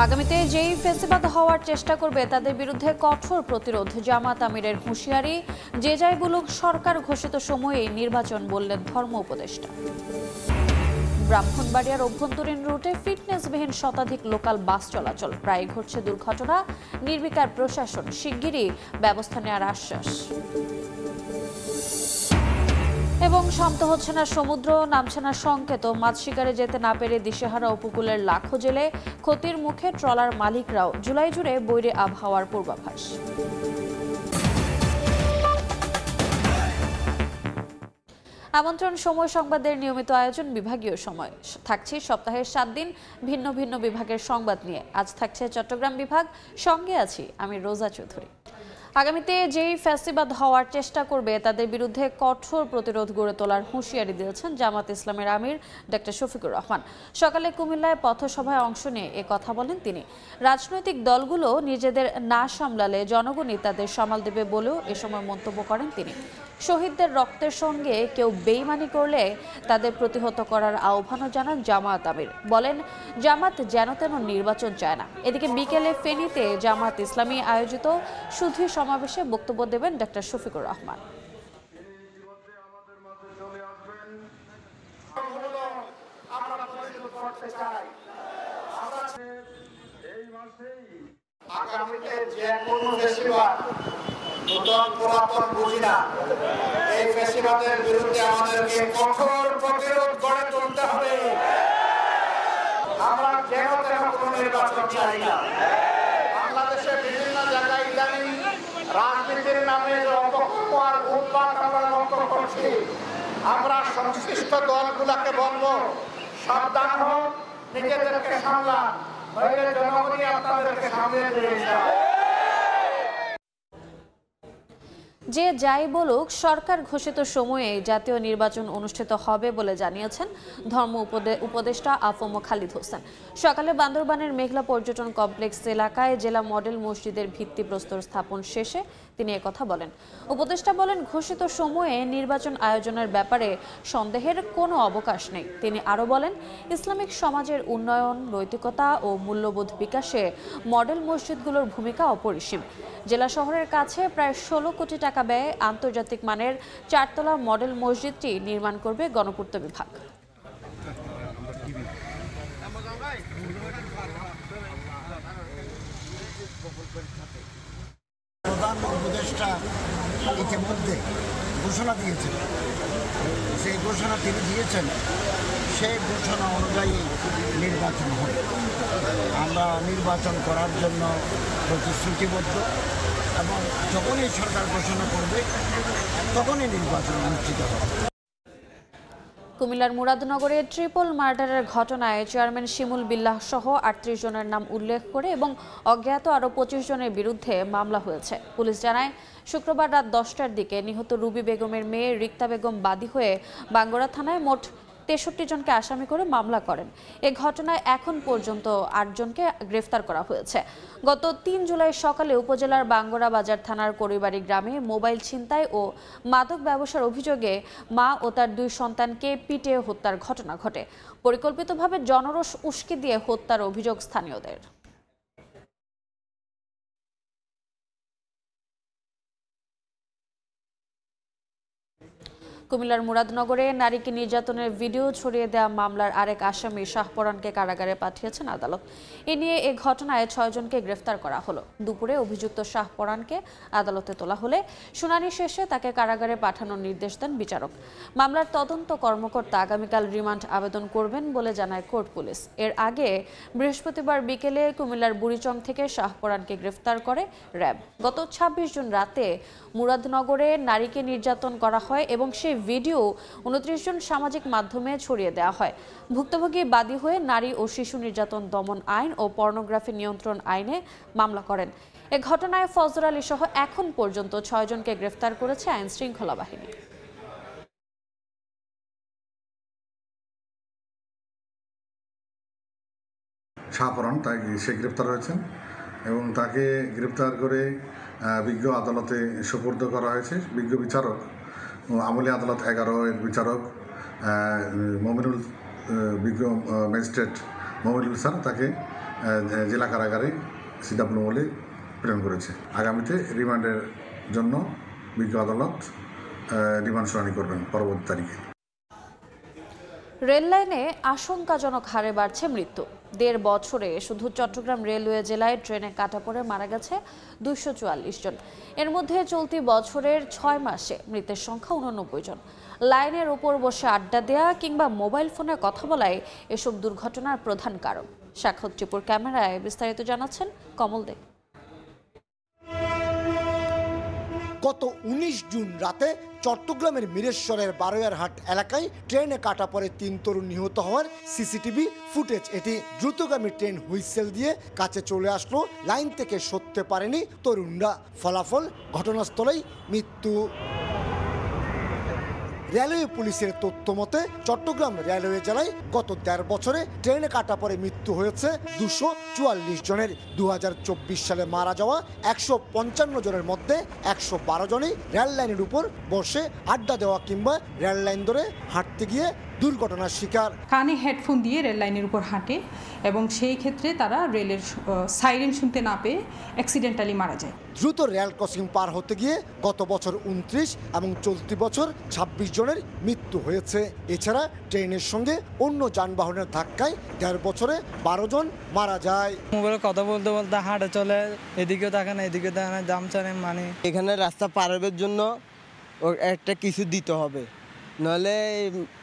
আগামীতে যেই ফেসিবাদ হওয়ার চেষ্টা করবে তাদের বিরুদ্ধে কঠোর প্রতিরোধ, জামাত আমিরের হুঁশিয়ারি। যে যাই বলুক, সরকার ঘোষিত সময়েই নির্বাচন, বললেন ধর্ম উপদেষ্টা। ব্রাহ্মণবাড়িয়ার অভ্যন্তরীণ রুটে ফিটনেসবিহীন শতাধিক লোকাল বাস চলাচল, প্রায় ঘটছে দুর্ঘটনা। নির্বিকার প্রশাসন, শিগগিরই ব্যবস্থা নেওয়ার আশ্বাস। এবং শান্ত হচ্ছে না সমুদ্র, নামছে না সংকেত। মাছ শিকারে যেতে না পেরে দিশেহারা উপকূলের লাখো জেলে, ক্ষতির মুখে ট্রলার মালিকরাও। জুলাই জুড়ে বৈরী আবহাওয়ার পূর্বাভাস। আমন্ত্রণ সময় সংবাদের নিয়মিত আয়োজন বিভাগীয় সময়। থাকছে সপ্তাহের 7 দিন ভিন্ন ভিন্ন বিভাগের সংবাদ নিয়ে। আজ থাকছে চট্টগ্রাম বিভাগ, সঙ্গে আছি আমি রোজা চৌধুরী। আগামীতে যেই ফ্যাসিবাদ হওয়ার চেষ্টা করবে তাদের বিরুদ্ধে কঠোর প্রতিরোধ গড়ে তোলার হুঁশিয়ারি দিয়েছেন জামাত ইসলামের আমির ডক্টর শফিকুর রহমান। সকালে কুমিল্লায় পথসভায় অংশ নিয়ে এ কথা বলেন তিনি। রাজনৈতিক দলগুলো নিজেদের না সামলালে জনগণই তাদের সামাল দেবে বলেও এ সময় মন্তব্য করেন তিনি। শহীদদের রক্তের সঙ্গে কেউ বেইমানি করলে তাদের প্রতিহত করার আহ্বানও জানান জামাত আমির। বলেন, জামাত যেন তেন নির্বাচন চায় না। এদিকে বিকেলে ফেনীতে জামাত ইসলামী আয়োজিত সুধী সমাবেশে বক্তব্য দেবেন ডক্টর শফিকুর রহমান। আগামীতে যে কোনো ফেসিবাদ নতুন পুরাতন বুঝি না, এই ফেসিবাদের বিরুদ্ধে আমাদেরকে কঠোর প্রতিরোধ গড়ে তুলতে হবে। আমরা যেন তেন কোনো নির্বাচন চাই না। বাংলাদেশের বিভিন্ন জায়গায় ইদানিং রাজনীতির নামে যে অপকর্ম আর উৎপাত আমরা লক্ষ্য করছি, আমরা সংশ্লিষ্ট দলগুলোকে বলবো, সাবধান হোক, নিজেদেরকে সামলান, নইলে জনগণই আপনাদেরকে সামনে দিয়ে যাবে। যে যাই বলুক, সরকার ঘোষিত সময়ে জাতীয় নির্বাচন অনুষ্ঠিত হবে বলে জানিয়েছেন ধর্ম উপদেষ্টা আফম খালিদ হোসেন। সকালে বান্দরবানের মেঘলা পর্যটন কমপ্লেক্স এলাকায় জেলা মডেল মসজিদের ভিত্তিপ্রস্তর স্থাপন শেষে তিনি একথা বলেন। উপদেষ্টা বলেন, ঘোষিত সময়ে নির্বাচন আয়োজনের ব্যাপারে সন্দেহের কোনো অবকাশ নেই। তিনি আরও বলেন, ইসলামিক সমাজের উন্নয়ন, নৈতিকতা ও মূল্যবোধ বিকাশে মডেল মসজিদগুলোর ভূমিকা অপরিসীম। জেলা শহরের কাছে প্রায় 16 কোটি টাকা ব্যয়ে আন্তর্জাতিক মানের 4 তলা মডেল মসজিদটি নির্মাণ করবে গণপূর্ত বিভাগ। প্রধান উপদেষ্টা ইতিমধ্যে ঘোষণা দিয়েছেন, সেই ঘোষণা তিনি দিয়েছেন, সেই ঘোষণা অনুযায়ী নির্বাচন হবে। আমরা নির্বাচন করার জন্য প্রতিশ্রুতিবদ্ধ এবং যখনই সরকার ঘোষণা করবে তখনই নির্বাচন অনুষ্ঠিত হবে। কুমিল্লার মুরাদনগরে ট্রিপল মার্ডারের ঘটনায় চেয়ারম্যান শিমুল বিল্লাহ সহ 38 জনের নাম উল্লেখ করে এবং অজ্ঞাত আরও 25 জনের বিরুদ্ধে মামলা হয়েছে। পুলিশ জানায়, শুক্রবার রাত 10টার দিকে নিহত রুবি বেগমের মেয়ে রিক্তা বেগম বাদী হয়ে বাঙ্গুরা থানায় মোট 63 জনকে আসামি করে মামলা করেন। এ ঘটনায় এখন পর্যন্ত 8 জনকে গ্রেফতার করা হয়েছে। গত 3 জুলাই সকালে উপজেলার বাঙ্গুরা বাজার থানার করিবাড়ি গ্রামে মোবাইল ছিনতাই ও মাদক ব্যবসার অভিযোগে মা ও তার 2 সন্তানকে পিটিয়ে হত্যার ঘটনা ঘটে। পরিকল্পিতভাবে জনরোষ উস্কে দিয়ে হত্যার অভিযোগ স্থানীয়দের। কুমিল্লার মুরাদনগরে নারীকে নির্যাতনের ভিডিও ছড়িয়ে দেওয়া মামলার আরেক আসামি শাহপরানকে কারাগারে পাঠিয়েছেন আদালত। এ নিয়ে এ ঘটনায় 6 জনকে গ্রেফতার করা হলো। দুপুরে অভিযুক্ত শাহপরানকে আদালতে তোলা হলে শুনানি শেষে তাকে কারাগারে পাঠানোর নির্দেশ দেন বিচারক। মামলার তদন্ত কর্মকর্তা আগামীকাল রিমান্ড আবেদন করবেন বলে জানায় কোর্ট পুলিশ। এর আগে বৃহস্পতিবার বিকেলে কুমিল্লার বুড়িচং থেকে শাহপরানকে গ্রেফতার করে র্যাব। গত 26 জুন রাতে মুরাদনগরে নারীকে নির্যাতন করা হয় এবং সেই ভিডিও 29 জন সামাজিক মাধ্যমে ছড়িয়ে দেওয়া হয়। ভুক্তভোগী বাদী হয়ে নারী ও শিশু নির্যাতন দমন আইন ও পর্নোগ্রাফি নিয়ন্ত্রণ আইনে মামলা করেন। এ ঘটনায় ফজর আলী সহ এখন পর্যন্ত 6 জনকে গ্রেফতার করেছে আইন শৃঙ্খলা বাহিনী। শাহপরান সে গ্রেপ্তার হয়েছেন এবং তাকে গ্রেপ্তার করে বিজ্ঞ আদালতে সোপর্দ করা হয়েছে। বিজ্ঞ বিচারক আমলি আদালত 11 এর বিচারক মমিনুল বিজ্ঞ ম্যাজিস্ট্রেট মমিনুল স্যার তাকে জেলা কারাগারে সিডাব্লিউ মলে প্রেরণ করেছে। আগামীতে রিমান্ডের জন্য বিজ্ঞ আদালত রিমান্ড শুনানি করবেন পরবর্তী তারিখে। রেল লাইনে আশঙ্কাজনক হারে বাড়ছে মৃত্যু। ১.৫ বছরে শুধু চট্টগ্রাম রেলওয়ে জেলায় ট্রেনে কাটা পড়ে মারা গেছে ২৪৪ জন। এর মধ্যে চলতি বছরের ৬ মাসে মৃতের সংখ্যা ৮৯ জন। লাইনের ওপর বসে আড্ডা দেয়া কিংবা মোবাইল ফোনে কথা বলাই এসব দুর্ঘটনার প্রধান কারণ। সাক্ষর টিপুর ক্যামেরায় বিস্তারিত জানাচ্ছেন কমল দে। গত ১৯ জুন রাতে চট্টগ্রামের মিরেশ্বরের বারোয়ারহাট এলাকায় ট্রেনে কাটা পড়ে ৩ তরুণ নিহত হওয়ার সিসিটিভি ফুটেজ। এটি দ্রুতগামী ট্রেন হুইসেল দিয়ে কাছে চলে আসলো, লাইন থেকে সরতে পারেনি তরুণরা। ফলাফল ঘটনাস্থলেই মৃত্যু। রেলওয়ে পুলিশের তথ্য মতে চট্টগ্রাম রেলওয়ে জেলায় গত ১.৫ বছরে ট্রেনে কাটা পড়ে মৃত্যু হয়েছে ২৪৪ জনের। ২০২৪ সালে মারা যাওয়া ১৫৫ জনের মধ্যে ১১২ জনই রেল লাইনের উপর বসে আড্ডা দেওয়া কিংবা রেল লাইন ধরে হাঁটতে গিয়ে দুর্ঘটনার শিকার। কানে হেডফোন দিয়ে রেল লাইনের উপর হাঁটে এবং সেই ক্ষেত্রে তারা রেলের সাইরেন শুনতে না পেয়ে অ্যাক্সিডেন্টালি মারা যায়। দ্রুত রেল ক্রসিং পার হতে গিয়ে গত বছর ২৯ এবং চলতি বছর ২৬ জনের মৃত্যু হয়েছে। এছাড়া ট্রেনের সঙ্গে অন্য যানবাহনের ধাক্কায় ১.৫ বছরে ১২ জন মারা যায়। মোবাইলে কথা বলতে বলতে হাঁটে চলে, এদিকেও দেখে না এদিকে দেখে না, দাম চানে মানে এখানে রাস্তা পারাবের জন্য একটা কিছু দিতে হবে, নাহলে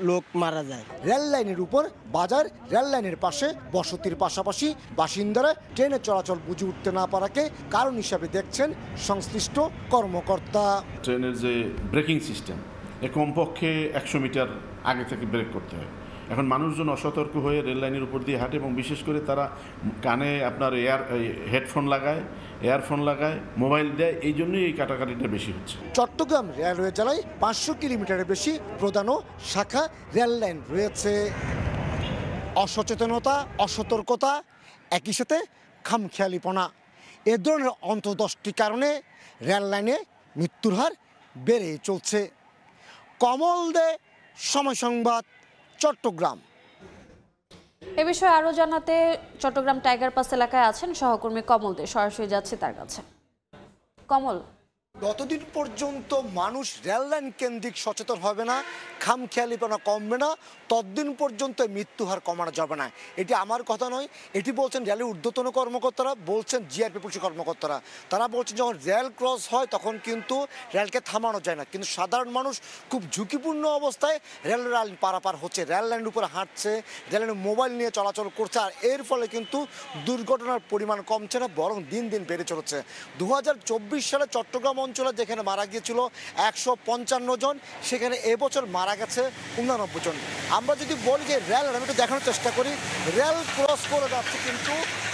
লোক মারা যায়। রেল লাইনের উপর বাজার, রেল লাইনের পাশে বসতির পাশাপাশি বাসিন্দারা ট্রেনের চলাচল বুঝে উঠতে না পারাকে কারণ হিসাবে দেখছেন সংশ্লিষ্ট কর্মকর্তা। ট্রেনের যে ব্রেকিং সিস্টেম কমপক্ষে ১০০ মিটার আগে থেকে ব্রেক করতে হয়। এখন মানুষজন অসতর্ক হয়ে রেল লাইনের উপর দিয়ে হাঁটে এবং বিশেষ করে তারা কানে আপনার হেডফোন লাগায়, ইয়ারফোন লাগায়, মোবাইল দেয়, এই জন্যই এই কাটাকাটিটা বেশি হচ্ছে। চট্টগ্রাম রেলওয়ে জেলায় ৫০০ কিলোমিটারের বেশি প্রধান শাখা রেল লাইন রয়েছে। অসচেতনতা, অসতর্কতা, একই সাথে খামখেয়ালিপনা, এ ধরনের অন্তত ১০টি কারণে রেল লাইনে মৃত্যুর হার বেড়েই চলছে। কমল দে, সময় সংবাদ, চট্টগ্রাম। এ বিষয়ে আরো জানাতে চট্টগ্রাম টাইগার পাস এলাকায় আছেন সহকর্মী কমল দে। সরাসরি যাচ্ছে তার কাছে। কমল, যতদিন পর্যন্ত মানুষ রেল লাইন কেন্দ্রিক সচেতন হবে না, খামখেয়ালিপনা কমবে না, ততদিন পর্যন্ত মৃত্যু হার কমানো যাবে না। এটি আমার কথা নয়, এটি বলছেন রেলের ঊর্ধ্বতন কর্মকর্তারা, বলছেন জিআরপি পুলিশের কর্মকর্তারা। তারা বলছেন যখন রেল ক্রস হয় তখন কিন্তু রেলকে থামানো যায় না, কিন্তু সাধারণ মানুষ খুব ঝুঁকিপূর্ণ অবস্থায় রেল লাইন পারাপার হচ্ছে, রেল লাইনের উপরে হাঁটছে, রেল লাইনে মোবাইল নিয়ে চলাচল করছে, আর এর ফলে কিন্তু দুর্ঘটনার পরিমাণ কমছে না, বরং দিন দিন বেড়ে চলেছে। ২০২৪ সালে চট্টগ্রাম অঞ্চলে যেখানে মারা গিয়েছিল ১৫৫ জন, সেখানে এবছর মারা গেছে ৮৯ জন। আমরা যদি বলি যে রেল, আমি একটু দেখানোর চেষ্টা করি, রেল ক্রস করে যাচ্ছে কিন্তু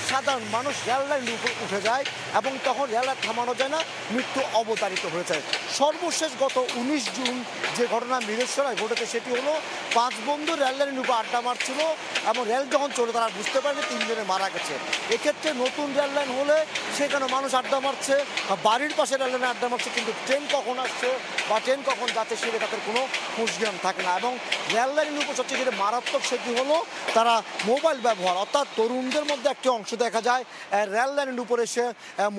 সাধারণ মানুষ রেল লাইনের উপর উঠে যায় এবং তখন রেল লাইন থামানো যায় না, মৃত্যু অবতারিত হয়ে যায়। সর্বশেষ গত ১৯ জুন যে ঘটনা মিরেশ্বরায় ঘটেছে সেটি হলো ৫ বন্ধু রেল লাইনের উপর আড্ডা মারছিল এবং রেল যখন চলে তারা বুঝতে পারেনি ৩ জনে মারা গেছে। এক্ষেত্রে নতুন রেল লাইন হলে সেখানে মানুষ আড্ডা মারছে, বাড়ির পাশে রেল লাইনে আড্ডা মারছে, কিন্তু ট্রেন কখন আসছে বা ট্রেন কখন যাচ্ছে সেটা তাদের কোনো হুঁশজ্ঞান থাকে না। এবং রেল লাইনের উপর সবচেয়ে যেটা মারাত্মক সেটি হলো তারা মোবাইল ব্যবহার, অর্থাৎ তরুণদের মধ্যে একটি অংশ দেখা যায় রেল লাইনের উপরে এসে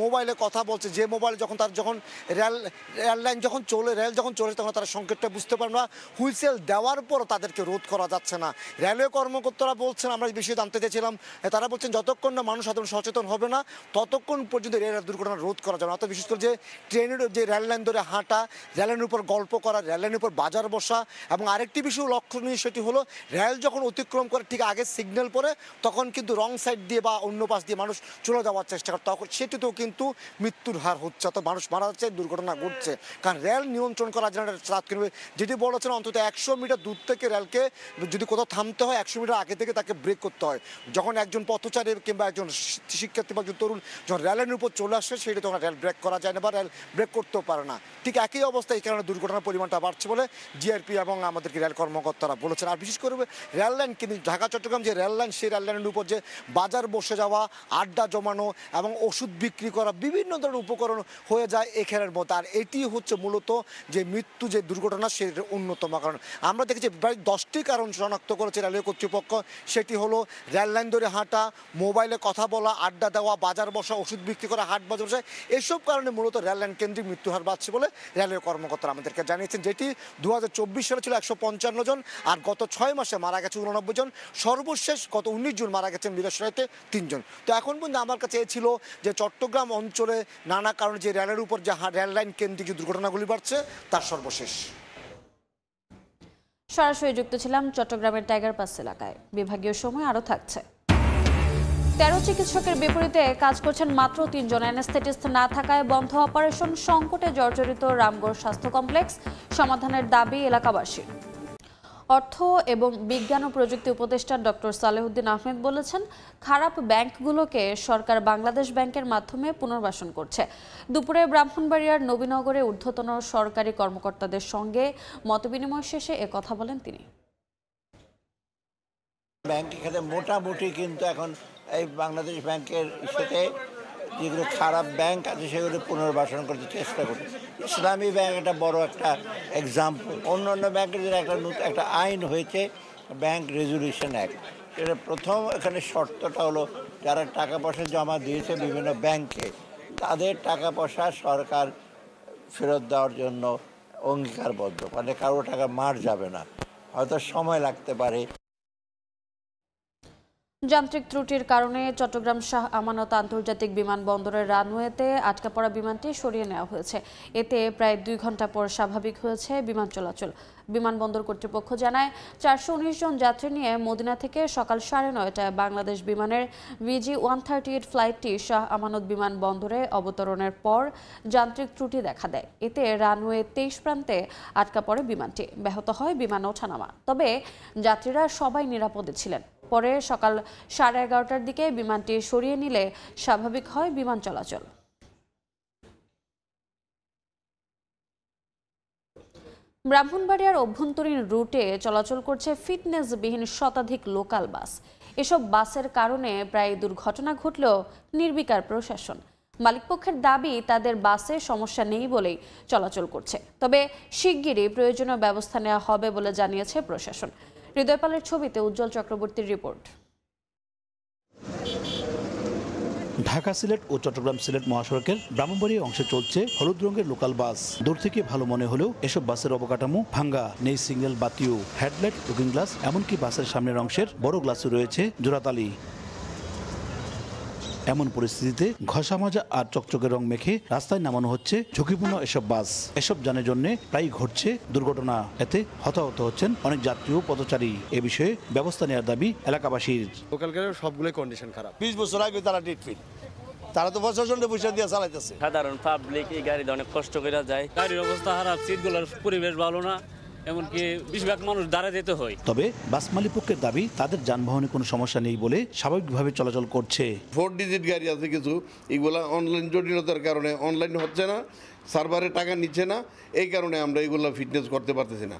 মোবাইলে কথা বলছে, যে মোবাইল যখন রেল লাইন যখন চলে, রেল যখন চলে তখন তারা সংকেতটা বুঝতে পারে না, হুইসেল দেওয়ার পরও তাদেরকে রোধ করা যাচ্ছে না। রেলওয়ে কর্মকর্তারা বলছেন, আমরা বিষয়ে জানতে চেয়েছিলাম, তারা বলছেন যতক্ষণ না মানুষ সাধারণ সচেতন হবে না ততক্ষণ পর্যন্ত রেল দুর্ঘটনা রোধ করা যাবে না। অর্থাৎ বিশেষ করে যে ট্রেনের যে রেল লাইন ধরে হাঁটা, রেল লাইনের উপর গল্প করা, রেল লাইনের উপর বাজার বসা, এবং আরেকটি বিষয় লক্ষণীয় সেটি হলো রেল যখন অতিক্রম করে ঠিক আগে সিগন্যাল পরে তখন কিন্তু রং সাইড দিয়ে বা অন্য পাশ দিয়ে মানুষ চলে যাওয়ার চেষ্টা করে, তখন সেটিতেও কিন্তু মৃত্যুর হার হচ্ছে, অর্থাৎ মানুষ মারা যাচ্ছে, দুর্ঘটনা ঘটছে। কারণ রেল নিয়ন্ত্রণ করা যায় না, যেটি বলেছেন অন্তত ১০০ মিটার দূর থেকে রেলকে যদি কোথাও থামতে হয় ১০০ মিটার আগে থেকে তাকে ব্রেক করতে হয়। যখন একজন পথচারী কিংবা একজন শিক্ষার্থী বা একজন তরুণ যখন রেলের উপর চলে আসে সেটা তখন রেল ব্রেক করা যায় না বা রেল ব্রেক ব্রেক করতেও পারে না। ঠিক একই অবস্থা এই কারণে দুর্ঘটনার পরিমাণটা বাড়ছে বলে জিআরপি এবং আমাদেরকে রেল কর্মকর্তারা বলেছেন। আর বিশেষ করে রেল লাইন কিন্তু ঢাকা চট্টগ্রাম যে রেল লাইন, সেই রেল লাইনের উপর যে বাজার বসে যাওয়া, আড্ডা জমানো এবং ওষুধ বিক্রি করা, বিভিন্ন ধরনের উপকরণ হয়ে যায় এখানের মধ্যে। আর এটি হচ্ছে মূলত যে মৃত্যু যে দুর্ঘটনা সের অন্যতম কারণ। আমরা দেখেছি প্রায় 10টি কারণ শনাক্ত করেছে রেলওয়ে কর্তৃপক্ষ। সেটি হলো রেল লাইন ধরে হাঁটা, মোবাইলে কথা বলা, আড্ডা দেওয়া, বাজার বসা, ওষুধ বিক্রি করা, হাট বাজার বসা, এসব কারণে মূলত রেল লাইন কেন্দ্রিক মৃত্যুহার বাড়ছে বলে রেলওয়ে কর্মকর্তারা আমাদেরকে জানিয়েছেন। যেটি 2024 সালে ছিল 155 জন, আর গত 6 মাসে মারা গেছে 89 জন। সর্বশেষ গত 19 জুন মারা গেছেন বিদেশরাইতে 3 জন। তো এখন পর্যন্ত আমার কাছে এ ছিল যে চট্টগ্রাম অঞ্চলে নানা কারণে যে রেলের উপর যে রেল লাইন কেন্দ্রিক যে দুর্ঘটনাগুলি বাড়ছে তার সর্বশেষ। সরাসরি যুক্ত ছিলাম চট্টগ্রামের টাইগার পাস এলাকায়। বিভাগীয় সময় আরও থাকছে। 13 চিকিৎসকের বিপরীতে কাজ করছেন মাত্র 3 জন। অ্যানেস্থেটিস্ট না থাকায় বন্ধ অপারেশন সংকটে জর্জরিত রামগড় স্বাস্থ্য কমপ্লেক্স। সমাধানের দাবি এলাকাবাসীর। অর্থ এবং বিজ্ঞান ও প্রযুক্তি উপদেষ্টা ডক্টর সালেহুদ্দিন আহমেদ বলেছেন, খারাপ ব্যাংকগুলোকে সরকার বাংলাদেশ ব্যাংকের মাধ্যমে পুনর্বাসন করছে। দুপুরে ব্রাহ্মণবাড়িয়ার নবীনগরে ঊর্ধ্বতন সরকারি কর্মকর্তাদের সঙ্গে মতবিনিময় শেষে একথা বলেন তিনি। ব্যাংক এখানে মোটামুটি কিন্তু এখন এই বাংলাদেশ ব্যাংকের সাথে যেগুলো খারাপ ব্যাংক আছে সেগুলো পুনর্বাসন করতে চেষ্টা করছে। ইসলামী ব্যাংক একটা বড় একটা এক্সাম্পল। অন্যান্য ব্যাংকের যে একটা আইন হয়েছে ব্যাংক রেজুলিউশন অ্যাক্ট, এটা প্রথম এখানে শর্তটা হলো যারা টাকা পয়সা জমা দিয়েছে বিভিন্ন ব্যাংকে তাদের টাকা পয়সা সরকার ফেরত দেওয়ার জন্য অঙ্গীকারবদ্ধ, মানে কারো টাকা মার যাবে না, হয়তো সময় লাগতে পারে। যান্ত্রিক ত্রুটির কারণে চট্টগ্রাম শাহ আমানত আন্তর্জাতিক বিমানবন্দরের রানওয়েতে আটকা পড়া বিমানটি সরিয়ে নেওয়া হয়েছে। এতে প্রায় 2 ঘন্টা পর স্বাভাবিক হয়েছে বিমান চলাচল। বিমানবন্দর কর্তৃপক্ষ জানায়, 419 জন যাত্রী নিয়ে মদিনা থেকে সকাল 9:30টায় বাংলাদেশ বিমানের VG-138 ফ্লাইটটি শাহ আমানত বিমানবন্দরে অবতরণের পর যান্ত্রিক ত্রুটি দেখা দেয়। এতে রানওয়ে 23 প্রান্তে আটকা পড়ে বিমানটি। ব্যাহত হয় বিমান ওঠানামা। তবে যাত্রীরা সবাই নিরাপদে ছিলেন। পরে সকাল 11:30টার দিকে বিমানটি সরিয়ে নিলে স্বাভাবিক হয় বিমান চলাচল। ব্রাহ্মণবাড়িয়ার অভ্যন্তরীণ রুটে চলাচল করছে ফিটনেসবিহীন শতাধিক লোকাল বাস। এসব বাসের কারণে প্রায় দুর্ঘটনা ঘটলেও নির্বিকার প্রশাসন। মালিকপক্ষের দাবি, তাদের বাসে সমস্যা নেই বলেই চলাচল করছে। তবে শিগগিরই প্রয়োজনীয় ব্যবস্থা নেওয়া হবে বলে জানিয়েছে প্রশাসন। হৃদয়পালের ছবিতে উজ্জ্বল চক্রবর্তীর রিপোর্ট। ঢাকা সিলেট ও চট্টগ্রাম সিলেট মহাসড়কের ব্রাহ্মণবাড়িয়া অংশে চলছে হলুদ রঙের লোকাল বাস। দূর থেকে ভালো মনে হলেও এসব বাসের অবকাঠামো ভাঙ্গা, নেই সিগন্যাল বাতিও, হেডলাইট, লুকিং গ্লাস, এমনকি বাসের সামনের অংশের বড় গ্লাসে রয়েছে জোড়াতালি। এমন পরিস্থিতিতে ঘষা মাজা আর চকচকে রং মেখে রাস্তায় নামানো হচ্ছে ঝুঁকিপূর্ণ এসব বাস। এসব যানের জন্য প্রায় ঘটছে দুর্ঘটনা। এতে হতাহত হচ্ছেন অনেক যাত্রী ও পথচারী। এ বিষয়ে ব্যবস্থা নেওয়ার দাবি এলাকাবাসীর। লোকাল গাড়ির সবগুলোই কন্ডিশন খারাপ। 20 বছর আগে তারা ডিটফিট, তারা তো প্রশাসনের পয়সা দিয়ে চালাইতেছে। সাধারণ পাবলিক এই গাড়িতে অনেক কষ্ট করে যায়। গাড়ির অবস্থা খারাপ, সিটগুলোর পরিবেশ ভালো না, এমনকি বেশিরভাগ মানুষ দাঁড়ায় যেতে হয়। তবে বাস মালিকপক্ষের দাবি, তাদের যানবাহনে কোনো সমস্যা নেই বলে স্বাভাবিকভাবে চলাচল করছে। 4 ডিজিট গাড়ি আছে কিছু, এগুলা অনলাইন জটিলতার কারণে অনলাইন হচ্ছে না, সার্ভারে টাকা নিচ্ছে না, এই কারণে আমরা এগুলো ফিটনেস করতে পারতেছি না।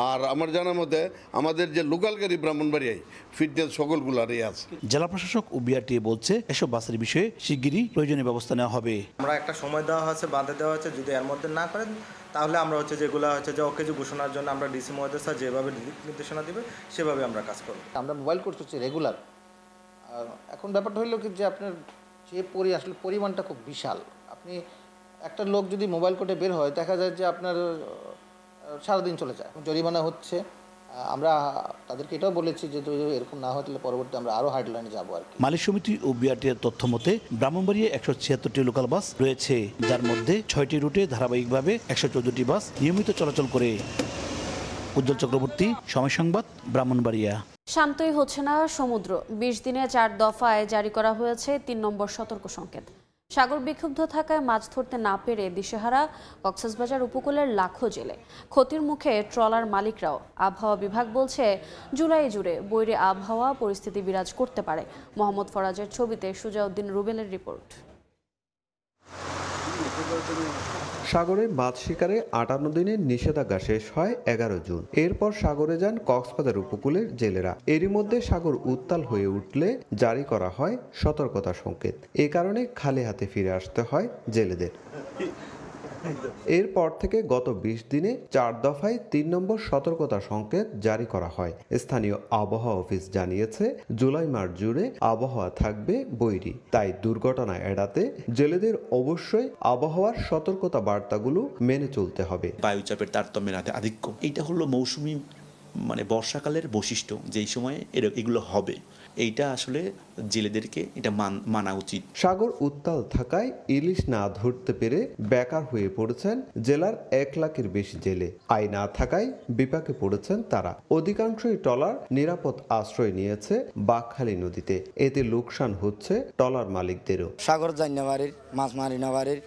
আর আমার জানার মতে আমাদের যে লোকাল গাড়ি ব্রাহ্মণবাড়িয়ায় ফিটনেস সকলগুলারই আছে। জেলা প্রশাসক ও বিআরটিএ বলছে, এসব বাসের বিষয়ে শিগগিরই প্রয়োজনীয় ব্যবস্থা নেওয়া হবে। আমরা একটা সময় দেওয়া হয়েছে, বাঁধে দেওয়া হয়েছে, যদি এর মধ্যে না করেন তাহলে আমরা যেগুলো যে ওকে যে ঘোষণার জন্য আমরা ডিসি মহোদয় স্যার যেভাবে নির্দেশনা দিবে সেভাবে আমরা কাজ করব। আমরা মোবাইল করতেছি রেগুলার। এখন ব্যাপারটা হইলো কি যে আপনার যে আসলে পরিমাণটা খুব বিশাল। আপনি একটা লোক যদি মোবাইল কোর্টে বের হয়, দেখা যায় যে আপনার সারাদিন চলে যায়, জরিমানা হচ্ছে। আমরা তাদেরকে এটাও বলেছি যে এরকম না হয় তাহলে পরবর্তী আমরা আরও হার্ডলাইনে যাবো আর কি। মালিক সমিতি ও বিআরটিএর তথ্য মতে ব্রাহ্মণবাড়িয়া 176টি লোকাল বাস রয়েছে, যার মধ্যে 6টি রুটে ধারাবাহিকভাবে 114টি বাস নিয়মিত চলাচল করে। উজ্জ্বল চক্রবর্তী, সময় সংবাদ, ব্রাহ্মণবাড়িয়া। শান্তই হচ্ছে না সমুদ্র। 20 দিনে 4 দফায় জারি করা হয়েছে 3 নম্বর সতর্ক সংকেত। সাগর বিক্ষুব্ধ থাকায় মাছ ধরতে না পেরে দিশেহারা কক্সবাজার উপকূলের লাখো জেলে। ক্ষতির মুখে ট্রলার মালিকরাও। আবহাওয়া বিভাগ বলছে, জুলাই জুড়ে বৈরী আবহাওয়া পরিস্থিতি বিরাজ করতে পারে। মোহাম্মদ ফরাজের ছবিতে সুজাউদ্দিন রুবেলের রিপোর্ট। সাগরে মাছ শিকারে 58 দিনের নিষেধাজ্ঞা শেষ হয় 11 জুন। এরপর সাগরে যান কক্সবাজার উপকূলের জেলেরা। এরই মধ্যে সাগর উত্তাল হয়ে উঠলে জারি করা হয় সতর্কতা সংকেত। এ কারণে খালি হাতে ফিরে আসতে হয় জেলেদের। এরপর থেকে গত 20 দিনে 4 দফায় 3 নম্বর সতর্কতা সংকেত জারি করা হয়। স্থানীয় আবহাওয়া অফিস জানিয়েছে জুলাই মাস জুড়ে আবহাওয়া থাকবে বৈরী। তাই দুর্ঘটনা এড়াতে জেলেদের অবশ্যই আবহাওয়ার সতর্কতা বার্তাগুলো মেনে চলতে হবে। বায়ুচাপের তারতম্যের আধিক্য, এইটা হলো মৌসুমী বর্ষাকালের বৈশিষ্ট্য, যেই সময়ে এগুলো হবে, এইটা আসলে জেলেদেরকে এটা মানা উচিত। সাগর উত্তাল থাকায় ইলিশ না ধরতে পেরে বেকার হয়ে পড়েছেন জেলার 1 লাখের বেশি জেলে। আয় না থাকায় বিপাকে পড়েছেন তারা। অধিকাংশই ট্রলার নিরাপদ আশ্রয় নিয়েছে বাঘখালী নদীতে। এতে লোকসান হচ্ছে ট্রলার মালিকদেরও। সাগর জান্নাবাড়ির মাছ মারি নাবাড়ির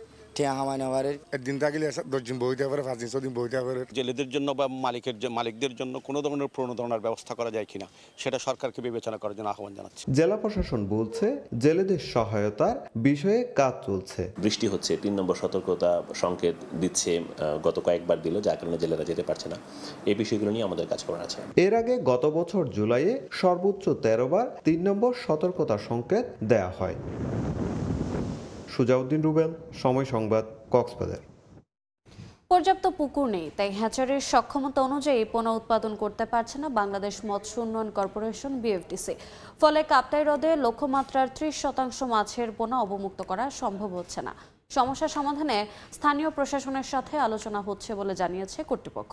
একদিন থাকলে 10 দিন বইতে পারে, 5 দিন 6 দিন বইতে পারে। জেলেদের জন্য বা মালিকদের জন্য কোনো ধরনের প্রণোদনার ব্যবস্থা করা যায় কিনা সেটা সরকারকে বিবেচনা করার জন্য আহ্বান জানাচ্ছি। জেলা প্রশাসন বলছে জেলেদের সহায়তার বিষয়ে কাজ চলছে। বৃষ্টি হচ্ছে, 3 নম্বর সতর্কতা সংকেত দিচ্ছে, গত কয়েকবার দিল, যার কারণে জেলেরা যেতে পারছে না। এই বিষয়গুলো নিয়ে আমাদের কাজ করার আছে। এর আগে গত বছর জুলাইয়ে সর্বোচ্চ 13 বার 3 নম্বর সতর্কতা সংকেত দেয়া হয়। সুজাউদ্দিন রুবেল, সময় সংবাদ, কক্সবাজার। পর্যাপ্ত পুকুর নেই, তাই হ্যাচারির সক্ষমতা অনুযায়ী পোনা উৎপাদন করতে পারছে না বাংলাদেশ মৎস্য উন্নয়ন কর্পোরেশন বিএফডিসি। ফলে কাপ্তাই হ্রদে লক্ষ্যমাত্রার 30% মাছের পোনা অবমুক্ত করা সম্ভব হচ্ছে না। সমস্যা সমাধানে স্থানীয় প্রশাসনের সাথে আলোচনা হচ্ছে বলে জানিয়েছে কর্তৃপক্ষ।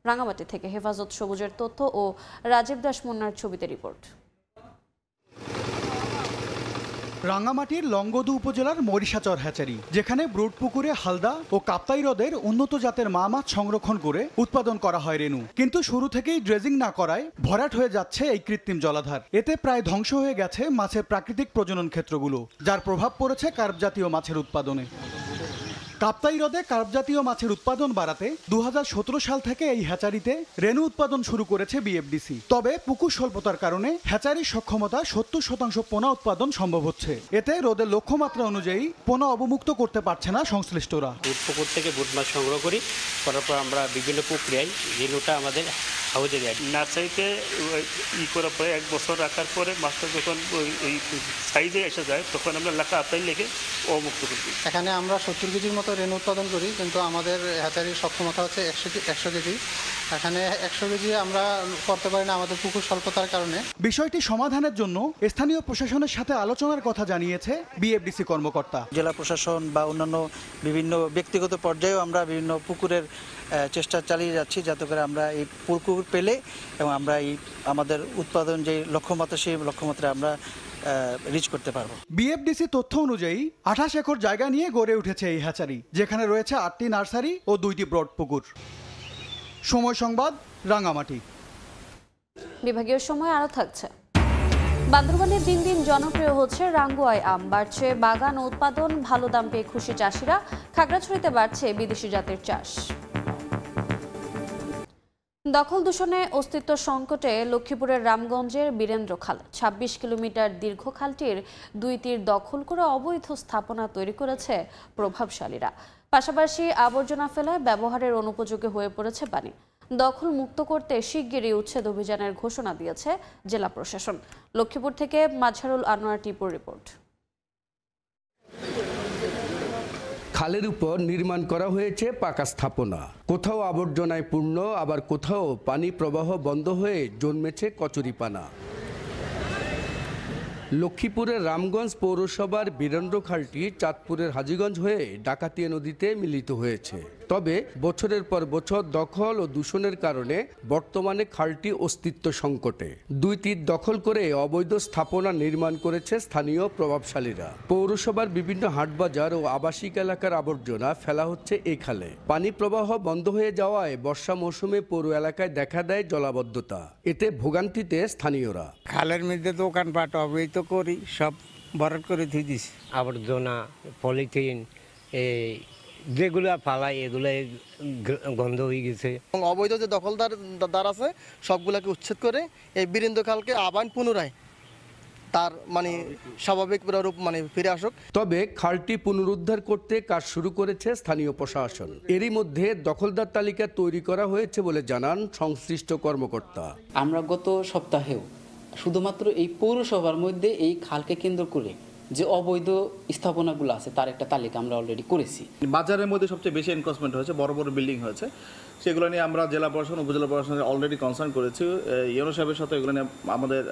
রাঙামাটি থেকে হেফাজত সবুজের তথ্য ও রাজীব দাস মুন্নার ছবিতে রিপোর্ট। রাঙ্গামাটির লংগদু উপজেলার মরিশাচর হ্যাচারি, যেখানে ব্রুড পুকুরে হালদা ও কাপ্তাই হ্রদের উন্নত জাতের মা মাছ সংরক্ষণ করে উৎপাদন করা হয় রেনু। কিন্তু শুরু থেকেই ড্রেজিং না করায় ভরাট হয়ে যাচ্ছে এই কৃত্রিম জলাধার। এতে প্রায় ধ্বংস হয়ে গেছে মাছের প্রাকৃতিক প্রজনন ক্ষেত্রগুলো, যার প্রভাব পড়েছে কার্প জাতীয় মাছের উৎপাদনে। কাপ্তাই হ্রদে কার্প জাতীয় মাছের উৎপাদন বাড়াতে 2017 সাল থেকে এই হ্যাচারিতে রেনু উৎপাদন শুরু করেছে বিএফডিসি। তবে পুকুর স্বল্পতার কারণে হ্যাচারির সক্ষমতা 70% পোনা উৎপাদন সম্ভব হচ্ছে। এতে হ্রদের লক্ষ্যমাত্রা অনুযায়ী পোনা অবমুক্ত করতে পারছে না সংশ্লিষ্টরা। পুকুর থেকে বুট মাছ সংগ্রহ করি, করার পর আমরা বিভিন্ন প্রক্রিয়ায় রেনুটা আমাদের হাউজে দেয়। নার্সারিতে করার পরে 1 বছর রাখার পরে মাছটা যখন ওই সাইজে এসে যায়, তখন আমরা লেখা আতাই লেগে অবমুক্ত করি। এখানে আমরা 70 কেজির মতো রেনু উৎপাদন করি, কিন্তু আমাদের হ্যাচারির সক্ষমতা হচ্ছে 100 কেজি। এখানে 100 কেজি আমরা করতে পারি না আমাদের পুকুর স্বল্পতার কারণে। বিষয়টি সমাধানের জন্য স্থানীয় প্রশাসনের সাথে আলোচনার কথা জানিয়েছে বিএফডিসি কর্মকর্তা। জেলা প্রশাসন বা অন্যান্য বিভিন্ন ব্যক্তিগত পর্যায়েও আমরা বিভিন্ন পুকুরের চেষ্টা চালিয়ে যাচ্ছি, যাতে করে আমরা এই পুকুর পেলে এবং আমরা এই আমাদের উৎপাদন যে লক্ষ্যমাত্রা, সেই লক্ষ্যমাত্রা আমরা রিচ করতে পারবো। বিএফডিসি তথ্য অনুযায়ী 28 একর জায়গা নিয়ে গড়ে উঠেছে এই হ্যাচারি, যেখানে রয়েছে 8টি নার্সারি ও 2টি ব্রড পুকুর। সময় সংবাদ, রাঙামাটি। বিভাগীয় সময় আরও থাকছে। বান্দরবানে দিন দিন জনপ্রিয় হচ্ছে রাঙ্গুয়াই আম। বাড়ছে বাগান উৎপাদন, ভালো দাম পেয়ে খুশি চাষিরা। খাগড়াছড়িতে বাড়ছে বিদেশি জাতের চাষ। দখল দূষণে অস্তিত্ব সংকটে লক্ষ্মীপুরের রামগঞ্জের বীরেন্দ্র খাল। 26 কিলোমিটার দীর্ঘ খালটির 2 তীর দখল করে অবৈধ স্থাপনা তৈরি করেছে প্রভাবশালীরা। পাশাপাশি আবর্জনা ফেলায় ব্যবহারের অনুপযোগী হয়ে পড়েছে পানি। দখল মুক্ত করতে শিগগিরই উচ্ছেদ অভিযানের ঘোষণা দিয়েছে জেলা প্রশাসন। লক্ষ্মীপুর থেকে মাজহারুল আনোয়ার টিপুর রিপোর্ট। খালের উপর নির্মাণ করা হয়েছে পাকা স্থাপনা। কোথাও আবর্জনায় পূর্ণ, আবার কোথাও পানি প্রবাহ বন্ধ হয়ে জন্মেছে কচুরিপানা। লক্ষ্মীপুরের রামগঞ্জ পৌরসভার বীরেন্দ্র খালটি চাঁদপুরের হাজীগঞ্জ হয়ে ডাকাতিয়া নদীতে মিলিত হয়েছে। তবে বছরের পর বছর দখল ও দূষণের কারণে বর্তমানে খালটি অস্তিত্ব সংকটে। 2 তীর দখল করে অবৈধ স্থাপনা নির্মাণ করেছে স্থানীয় প্রভাবশালীরা। পৌরসভার বিভিন্ন হাটবাজার ও আবাসিক এলাকার আবর্জনা ফেলা হচ্ছে এই খালে। পানি প্রবাহ বন্ধ হয়ে যাওয়ায় বর্ষা মৌসুমে পৌর এলাকায় দেখা দেয় জলাবদ্ধতা। এতে ভোগান্তিতে স্থানীয়রা। খালের মধ্যে দোকানপাট অবৈধ করি, সব ভরাট করে দিয়ে দিস। আবর্জনা, পলিথিন, এই যেগুলো ফালাই এগুলো গন্ধ হয়ে গেছে। অবৈধ যে দখলদার আছে সবগুলোকে উচ্ছেদ করে এই বীরেন্দ্র খালকে আবার পুনরায় তার মানে স্বাভাবিক রূপ মানে ফিরে আসুক। তবে খালটি পুনরুদ্ধার করতে কাজ শুরু করেছে স্থানীয় প্রশাসন। এরই মধ্যে দখলদার তালিকা তৈরি করা হয়েছে বলে জানান সংশ্লিষ্ট কর্মকর্তা। আমরা গত সপ্তাহেও শুধুমাত্র এই পৌরসভার মধ্যে এই খালকে কেন্দ্র করে যে অবৈধ স্থাপনাগুলো আছে তার একটা তালিকা আমরা অলরেডি করেছি। বাজারের মধ্যে সবচেয়ে বেশি এনক্রোচমেন্ট হয়েছে, বড় বড় বিল্ডিং হয়েছে, সেগুলো নিয়ে আমরা জেলা প্রশাসন উপজেলা প্রশাসনের অলরেডি কনসার্ন করেছি। ইউনো সাহেবের সাথে এগুলো নিয়ে আমাদের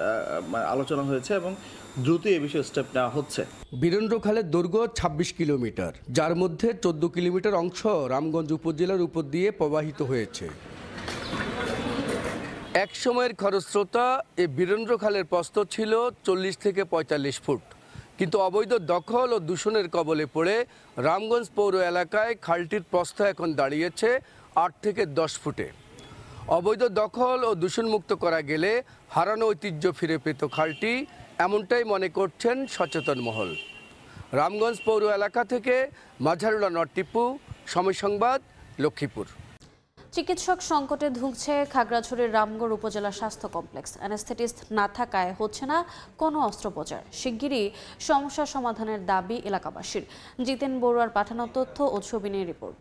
আলোচনা হয়েছে এবং দ্রুত এই বিষয়ে স্টেপ নেওয়া হচ্ছে। বীরেন্দ্র খালের দৈর্ঘ্য ২৬ কিলোমিটার, যার মধ্যে ১৪ কিলোমিটার অংশ রামগঞ্জ উপজেলার উপর দিয়ে প্রবাহিত হয়েছে। এক সময়ের খরস্রোতা এই বীরেন্দ্র খালের প্রস্থ ছিল ৪০ থেকে ৪৫ ফুট, কিন্তু অবৈধ দখল ও দূষণের কবলে পড়ে রামগঞ্জ পৌর এলাকায় খালটির প্রস্থ এখন দাঁড়িয়েছে ৮ থেকে ১০ ফুটে। অবৈধ দখল ও দূষণমুক্ত করা গেলে হারানো ঐতিহ্য ফিরে পেত খালটি, এমনটাই মনে করছেন সচেতন মহল। রামগঞ্জ পৌর এলাকা থেকে মাঝারুল্লাহ নরটিপু, সময় সংবাদ, লক্ষ্মীপুর। চিকিৎসক সংকটে ধুঁকছে খাগড়াছড়ির রামগড় উপজেলা স্বাস্থ্য কমপ্লেক্স। অ্যানেস্থেটিস্ট না থাকায় হচ্ছে না কোনো অস্ত্রোপচার। শিগগিরই সমস্যা সমাধানের দাবি এলাকাবাসীর। জিতেন বড়ুয়ার পাঠানো তথ্য ও ছবি নিয়ে রিপোর্ট।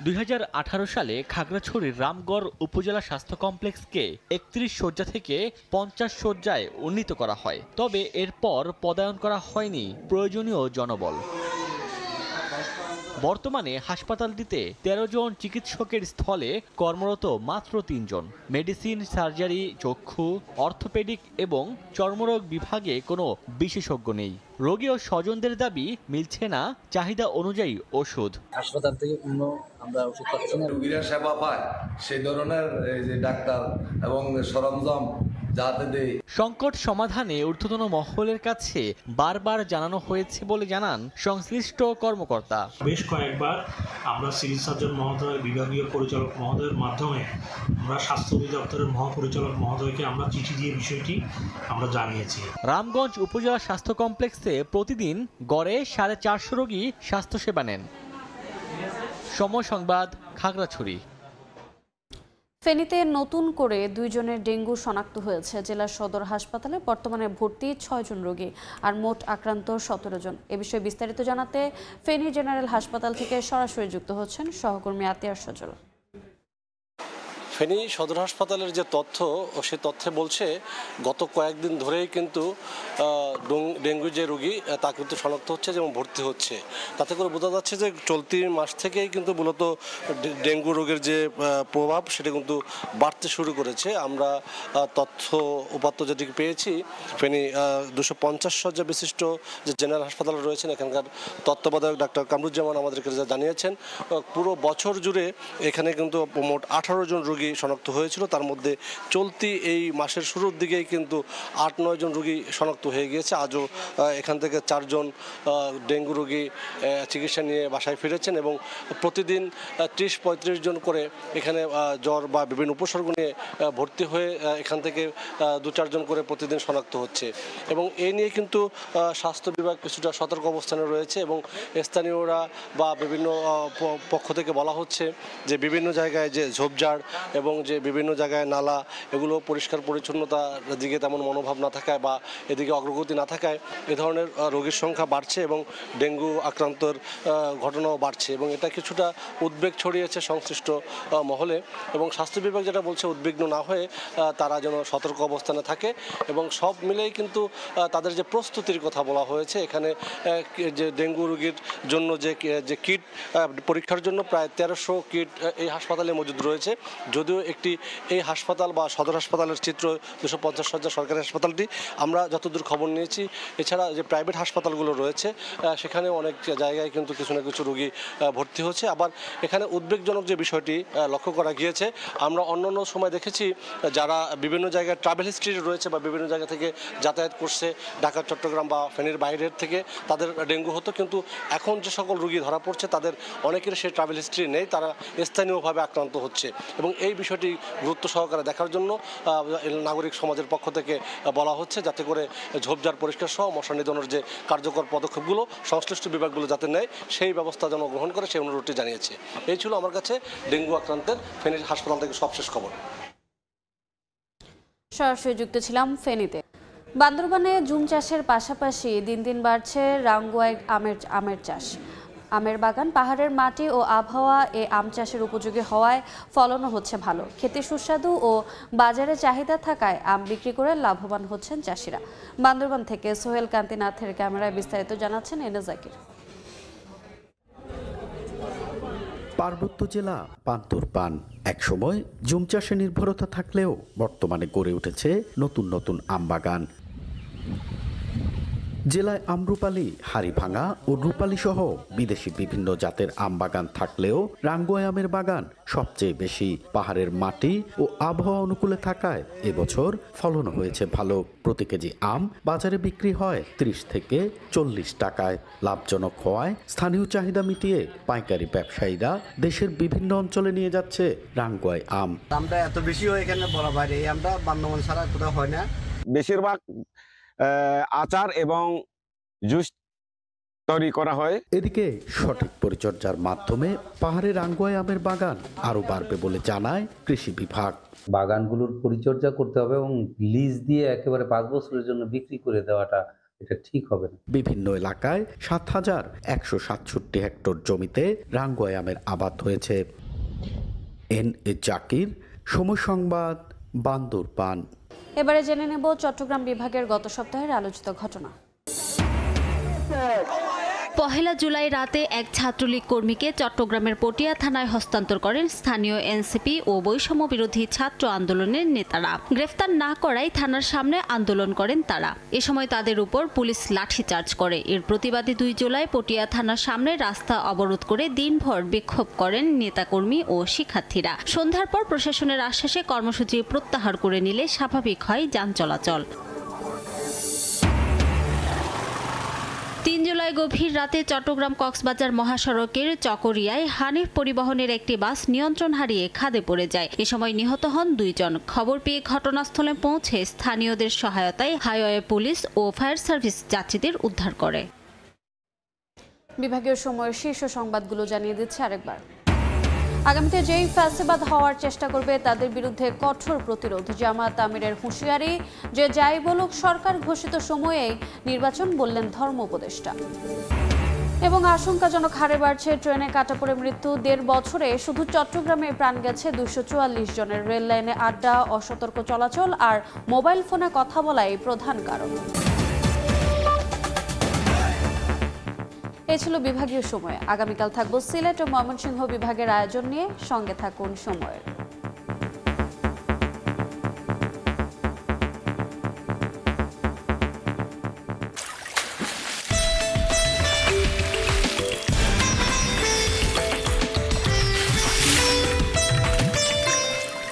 ২০১৮ সালে খাগড়াছড়ির রামগড় উপজেলা স্বাস্থ্য কমপ্লেক্সকে ৩১ শয্যা থেকে ৫০ শয্যায় উন্নীত করা হয়। তবে এরপর পদায়ন করা হয়নি প্রয়োজনীয় জনবল। বর্তমানে হাসপাতালটিতে ১৩ জন চিকিৎসকের স্থলে কর্মরত মাত্র ৩ জন। মেডিসিন, সার্জারি, চক্ষু, অর্থোপেডিক এবং চর্মরোগ বিভাগে কোনো বিশেষজ্ঞ নেই। রোগী ও স্বজনদের দাবি মিলছে না চাহিদা অনুযায়ী ওষুধ। হাসপাতাল থেকে আমরা ওষুধ পাচ্ছি না, রোগীরা সেবা পায় সেই ধরনের যে ডাক্তার এবং সরঞ্জাম যাতে দেয়। সংকট সমাধানে ঊর্ধ্বতন মহলের কাছে বারবার জানানো হয়েছে বলে জানান সংশ্লিষ্ট কর্মকর্তা। বেশ কয়েকবার আমরা সিভিল সার্জন মহোদয়, বিভাগীয় পরিচালক মহোদয়ের মাধ্যমে আমরা স্বাস্থ্য অধিদপ্তরের মহাপরিচালক মহোদয়কে আমরা চিঠি দিয়ে বিষয়টি আমরা জানিয়েছি। রামগঞ্জ উপজেলা স্বাস্থ্য কমপ্লেক্সে প্রতিদিন গড়ে ৪৫০ রোগী স্বাস্থ্যসেবা নেন। সময় সংবাদ, খাগড়াছড়ি। ফেনীতে নতুন করে ২ জনের ডেঙ্গু শনাক্ত হয়েছে। জেলা সদর হাসপাতালে বর্তমানে ভর্তি ৬ জন রোগী আর মোট আক্রান্ত ১৭ জন। এ বিষয়ে বিস্তারিত জানাতে ফেনী জেনারেল হাসপাতাল থেকে সরাসরি যুক্ত হচ্ছেন সহকর্মী আতিয়ার সজল। ফেনী সদর হাসপাতালের যে তথ্য, সে তথ্যে বলছে গত কয়েকদিন ধরেই কিন্তু ডেঙ্গু যে রোগী তা কিন্তু শনাক্ত হচ্ছে এবং ভর্তি হচ্ছে। তাতে করে বোঝা যাচ্ছে যে চলতি মাস থেকেই কিন্তু মূলত ডেঙ্গু রোগের যে প্রভাব সেটা কিন্তু বাড়তে শুরু করেছে। আমরা তথ্য উপাত্ত যেটিকে পেয়েছি, ফেনী ২৫০ শয্যা বিশিষ্ট যে জেনারেল হাসপাতাল রয়েছেন, এখানকার তত্ত্বাবধায়ক ডাক্তার কামরুজ্জামান আমাদেরকে জানিয়েছেন পুরো বছর জুড়ে এখানে কিন্তু মোট ১৮ জন রোগী শনাক্ত হয়েছিল। তার মধ্যে চলতি এই মাসের শুরুর দিকেই কিন্তু ৮-৯ জন রোগী শনাক্ত হয়ে গিয়েছে। আজও এখান থেকে ৪ জন ডেঙ্গু রোগী চিকিৎসা নিয়ে বাসায় ফিরেছেন এবং প্রতিদিন ৩০-৩৫ জন করে এখানে জ্বর বা বিভিন্ন উপসর্গ নিয়ে ভর্তি হয়ে এখান থেকে ২-৪ জন করে প্রতিদিন শনাক্ত হচ্ছে এবং এ নিয়ে কিন্তু স্বাস্থ্য বিভাগ কিছুটা সতর্ক অবস্থানে রয়েছে এবং স্থানীয়রা বা বিভিন্ন পক্ষ থেকে বলা হচ্ছে যে বিভিন্ন জায়গায় যে ঝোপঝাড় এবং যে বিভিন্ন জায়গায় নালা, এগুলো পরিষ্কার পরিচ্ছন্নতার দিকে তেমন মনোভাব না থাকায় বা এদিকে অগ্রগতি না থাকায় এ ধরনের রোগীর সংখ্যা বাড়ছে এবং ডেঙ্গু আক্রান্তর ঘটনাও বাড়ছে এবং এটা কিছুটা উদ্বেগ ছড়িয়েছে সংশ্লিষ্ট মহলে। এবং স্বাস্থ্য বিভাগ যেটা বলছে, উদ্বিগ্ন না হয়ে তারা যেন সতর্ক অবস্থানে থাকে এবং সব মিলেই কিন্তু তাদের যে প্রস্তুতির কথা বলা হয়েছে, এখানে যে ডেঙ্গু রোগীর জন্য যে কিট পরীক্ষার জন্য প্রায় ১৩০০ কিট এই হাসপাতালে মজুদ রয়েছে। যদিও একটি এই হাসপাতাল বা সদর হাসপাতালের চিত্র ২৫০ শয্যা সরকারি হাসপাতালটি, আমরা যতদূর খবর নিয়েছি এছাড়া যে প্রাইভেট হাসপাতালগুলো রয়েছে সেখানে অনেক জায়গায় কিন্তু কিছু না কিছু রোগী ভর্তি হচ্ছে। আবার এখানে উদ্বেগজনক যে বিষয়টি লক্ষ্য করা গিয়েছে, আমরা অন্যান্য সময় দেখেছি যারা বিভিন্ন জায়গায় ট্রাভেল হিস্ট্রি রয়েছে বা বিভিন্ন জায়গা থেকে যাতায়াত করছে ঢাকা, চট্টগ্রাম বা ফেনীর বাইরের থেকে, তাদের ডেঙ্গু হতো, কিন্তু এখন যে সকল রোগী ধরা পড়ছে তাদের অনেকের সেই ট্রাভেল হিস্ট্রি নেই, তারা স্থানীয়ভাবে আক্রান্ত হচ্ছে এবং এই বিষয়টি গুরুত্ব সহকারে দেখার জন্য নাগরিক সমাজের পক্ষ থেকে বলা হচ্ছে যাতে করে ঝোপঝাড় পরিষ্কার সহ মশা নিধনের যে কার্যকর পদক্ষেপগুলো সংশ্লিষ্ট বিভাগগুলো যাতে নেয় সেই ব্যবস্থা যেন গ্রহণ করে সেই অনুরোধটি জানিয়েছে। এই ছিল আমার কাছে ডেঙ্গু আক্রান্তের ফেনীর হাসপাতাল থেকে সবশেষ খবর। সরাসরি যুক্ত ছিলাম ফেনীতে। বান্দরবানে জুম চাষের পাশাপাশি দিন দিন বাড়ছে রাঙ্গুয়ায় আমের চাষ। আমের বাগান, পাহাড়ের মাটি ও আবহাওয়া এ আম চাষের উপযোগী হওয়ায় ফলনও হচ্ছে ভালো। খেতে সুস্বাদু ও বাজারে চাহিদা থাকায় আম বিক্রি করে লাভবান হচ্ছেন চাষিরা। বান্দরবান থেকে সোহেল কান্তিনাথের ক্যামেরায় বিস্তারিত জানাচ্ছেন এনে জাকির। পার্বত্য জেলা বান্দরবান একসময় জুম চাষে নির্ভরতা থাকলেও বর্তমানে গড়ে উঠেছে নতুন নতুন আম বাগান। জেলায় আমরুপালি, হাড়িভাঙা ও রূপালি সহ বিদেশি বিভিন্ন জাতের আম বাগান থাকলেও রাঙ্গুয়ায় আমের বাগান সবচেয়ে বেশি। পাহাড়ের মাটি ও আবহাওয়া অনুকূলে থাকায় এবছর ফলন হয়েছে ভালো। প্রতি কেজি আম বাজারে বিক্রি হয় 30 থেকে 40 টাকায়। লাভজনক হওয়ায় স্থানীয় চাহিদা মিটিয়ে পাইকারি ব্যবসায়ীরা দেশের বিভিন্ন অঞ্চলে নিয়ে যাচ্ছে রাঙ্গুয়ায় আম। আমটা এত বেশি হয় এখানে বলা বাইরে, এই আমটা বান্দরবান ছাড়া কোথাও হয় না। বেশিরভাগ আচার এবং জুস তৈরি করা হয়। এদিকে সঠিক পরিচর্যার মাধ্যমে পাহাড়ে রাঙ্গুয়ায় আমের বাগান আরো বাড়বে বলে জানায় কৃষি বিভাগ। বাগানগুলোর পরিচর্যা করতে হবে এবং লিজ দিয়ে একেবারে 5 বছরের জন্য বিক্রি করে দেওয়াটা এটা ঠিক হবে না। বিভিন্ন এলাকায় ৭,১৬৭ হেক্টর জমিতে রাঙ্গুয়ায় আমের আবাদ হয়েছে। এনএ জাকির, সময় সংবাদ, বান্দরবান। এবারে জেনে নেব চট্টগ্রাম বিভাগের গত সপ্তাহের আলোচিত ঘটনা। পহেলা জুলাই রাতে এক ছাত্রলীগ কর্মীকে চট্টগ্রামের পটিয়া থানায় হস্তান্তর করেন স্থানীয় এনসিপি ও বৈষম্য বিরোধী ছাত্র আন্দোলনের নেতারা। গ্রেফতার না করায় থানার সামনে আন্দোলন করেন তারা। এ সময় তাদের উপর পুলিশ লাঠিচার্জ করে। এর প্রতিবাদে 2 জুলাই পটিয়া থানার সামনে রাস্তা অবরোধ করে দিনভর বিক্ষোভ করেন নেতাকর্মী ও শিক্ষার্থীরা। সন্ধ্যার পর প্রশাসনের আশ্বাসে কর্মসূচি প্রত্যাহার করে নিলে স্বাভাবিক হয় যান চলাচল। 3 জুলাই গভীর রাতে চট্টগ্রাম কক্সবাজার মহাসড়কের চকরিয়ায় হানিফ পরিবহনের একটি বাস নিয়ন্ত্রণ হারিয়ে খাদে পড়ে যায়। এ সময় নিহত হন 2 জন। খবর পেয়ে ঘটনাস্থলে পৌঁছে স্থানীয়দের সহায়তায় হাইওয়ে পুলিশ ও ফায়ার সার্ভিস যাত্রীদের উদ্ধার করে। বিভাগীয় সময়ের শীর্ষ সংবাদগুলো জানিয়ে দিচ্ছে আরেকবার। আগামীতে যেই ফ্যাসিবাদ হওয়ার চেষ্টা করবে তাদের বিরুদ্ধে কঠোর প্রতিরোধ। জামাত আমিরের হুঁশিয়ারি, যে যাই বলুক সরকার ঘোষিত সময়েই নির্বাচন, বললেন ধর্ম উপদেষ্টা। এবং আশঙ্কাজনক হারে বাড়ছে ট্রেনে কাটা পড়ে মৃত্যু। 1.5 বছরে শুধু চট্টগ্রামে প্রাণ গেছে 244 জনের। রেল লাইনে আড্ডা, অসতর্ক চলাচল আর মোবাইল ফোনে কথা বলাই প্রধান কারণ। এই ছিল বিভাগীয় সময়। আগামীকাল থাকবো সিলেট ও ময়মনসিংহ বিভাগের আয়োজন নিয়ে। সঙ্গে থাকুন সময়ের।